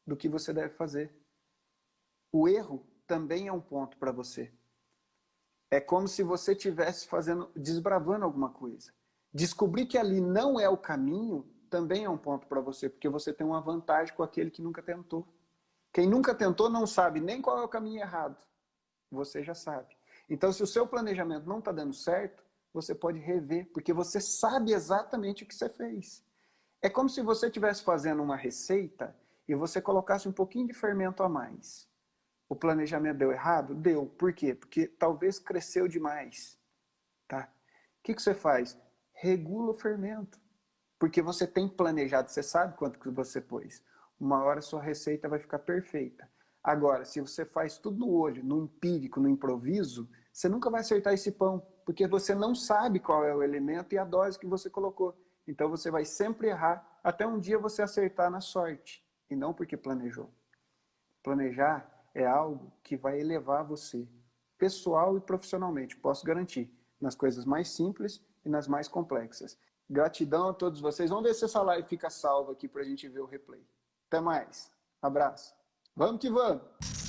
do que você deve fazer. O erro também é um ponto para você. É como se você estivesse desbravando alguma coisa. Descobrir que ali não é o caminho também é um ponto para você, porque você tem uma vantagem com aquele que nunca tentou. Quem nunca tentou não sabe nem qual é o caminho errado. Você já sabe. Então, se o seu planejamento não está dando certo, você pode rever, porque você sabe exatamente o que você fez. É como se você estivesse fazendo uma receita e você colocasse um pouquinho de fermento a mais. O planejamento deu errado? Deu. Por quê? Porque talvez cresceu demais. Tá? O que você faz? Regula o fermento. Porque você tem planejado, você sabe quanto que você pôs. Uma hora a sua receita vai ficar perfeita. Agora, se você faz tudo no olho, no empírico, no improviso, você nunca vai acertar esse pão, porque você não sabe qual é o elemento e a dose que você colocou. Então você vai sempre errar, até um dia você acertar na sorte, e não porque planejou. Planejar é algo que vai elevar você, pessoal e profissionalmente, posso garantir, nas coisas mais simples e nas mais complexas. Gratidão a todos vocês. Vamos ver se essa live fica salva aqui para a gente ver o replay. Até mais. Abraço. Vamos que vamos!